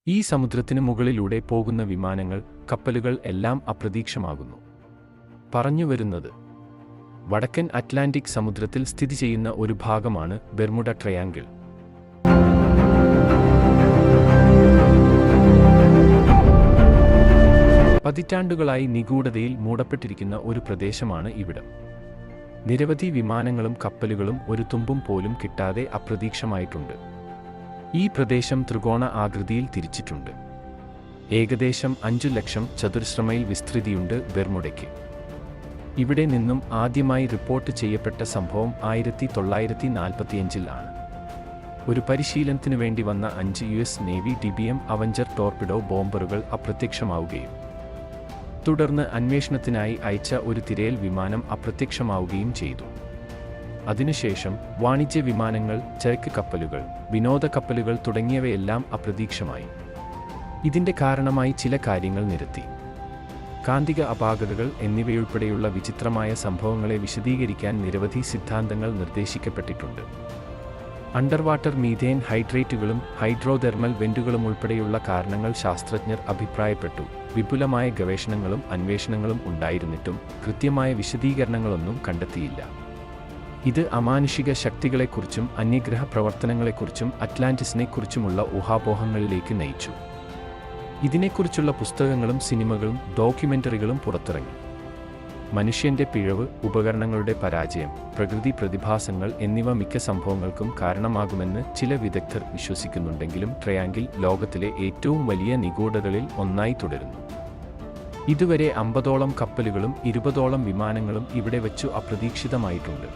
ഈ സമുദ്രത്തിന് മുകളിലൂടെ പോകുന്ന വിമാനങ്ങൾ, കപ്പലുകൾ എല്ലാം അപ്രതീക്ഷമാകുന്നു. പറഞ്ഞുവരുന്നത്, വടക്കൻ അറ്റ്ലാന്റിക് സമുദ്രത്തിൽ സ്ഥിതി ചെയ്യുന്ന ഒരു ഭാഗമാണ് ബെർമുഡ ട്രയാങ്കിൾ. പതിറ്റാണ്ടുകളായി നിഗൂഢതയിൽ മൂടപ്പെട്ടിരിക്കുന്ന ഒരു പ്രദേശമാണ് ഇവിടം. നിരവധി വിമാനങ്ങളും കപ്പലുകളും ഒരു തുമ്പും പോലും കിട്ടാതെ അപ്രതീക്ഷമായിട്ടുണ്ട്. ഈ പ്രദേശം ത്രികോണ ആകൃതിയിൽ തിരിച്ചിട്ടുണ്ട്. ഏകദേശം 5 ലക്ഷം ചതുരശ്ര മൈൽ വിസ്തൃതിയുണ്ട് ബെർമുഡയ്ക്ക്. ഇവിടെ നിന്നും ആദ്യമായി റിപ്പോർട്ട് ചെയ്യപ്പെട്ട സംഭവം 1945 ആണ്. ഒരു പരിശീലനത്തിനു വേണ്ടി വന്ന 5 US navy DBM Avenger torpedo ബോംബറുകൾ അപ്രത്യക്ഷമാവുകയും തുടർന്ന് അന്വേഷണത്തിനായി അയച്ച ഒരു തിരയൽ വിമാനം അപ്രത്യക്ഷമാവുകയും ചെയ്തു. അതിനുശേഷം വാണിജ്യ വിമാനങ്ങൾ, ചരക്ക് കപ്പലുകൾ, വിനോദ കപ്പലുകൾ തുടങ്ങിയവയെല്ലാം അപ്രതീക്ഷമായി. ഇതിന്റെ കാരണമായി ചില കാര്യങ്ങൾ നിരത്തി. കാന്തിക അപാകതകൾ എന്നിവയുൾപ്പെടെയുള്ള വിചിത്രമായ സംഭവങ്ങളെ വിശദീകരിക്കാൻ നിരവധി സിദ്ധാന്തങ്ങൾ നിർദ്ദേശിക്കപ്പെട്ടിട്ടുണ്ട്. അണ്ടർവാട്ടർ മീഥേൻ ഹൈഡ്രേറ്റുകളും ഹൈഡ്രോതെർമൽ വെന്റുകളും ഉൾപ്പെടെയുള്ള കാരണങ്ങൾ ശാസ്ത്രജ്ഞർ അഭിപ്രായപ്പെട്ടു. വിപുലമായ ഗവേഷണങ്ങളും അന്വേഷണങ്ങളും ഉണ്ടായിരുന്നിട്ടും കൃത്യമായ വിശദീകരണങ്ങളൊന്നും കണ്ടെത്തിയില്ല. ഇത് അമാനുഷിക ശക്തികളെക്കുറിച്ചും അന്യഗ്രഹ പ്രവർത്തനങ്ങളെക്കുറിച്ചും അറ്റ്ലാന്റിസിനെക്കുറിച്ചുമുള്ള ഊഹാപോഹങ്ങളിലേക്ക് നയിച്ചു. ഇതിനെക്കുറിച്ചുള്ള പുസ്തകങ്ങളും സിനിമകളും ഡോക്യുമെന്ററികളും പുറത്തിറങ്ങി. മനുഷ്യന്റെ പിഴവ്, ഉപകരണങ്ങളുടെ പരാജയം, പ്രകൃതി പ്രതിഭാസങ്ങൾ എന്നിവ മിക്ക സംഭവങ്ങൾക്കും കാരണമാകുമെന്ന് ചില വിദഗ്ധർ വിശ്വസിക്കുന്നുണ്ടെങ്കിലും ട്രയാങ്കിൾ ലോകത്തിലെ ഏറ്റവും വലിയ നിഗൂഢതകളിൽ ഒന്നായി തുടരുന്നു. ഇതുവരെ 50ഓളം കപ്പലുകളും 20ഓളം വിമാനങ്ങളും ഇവിടെ വച്ചു അപ്രതീക്ഷിതമായിട്ടുണ്ട്.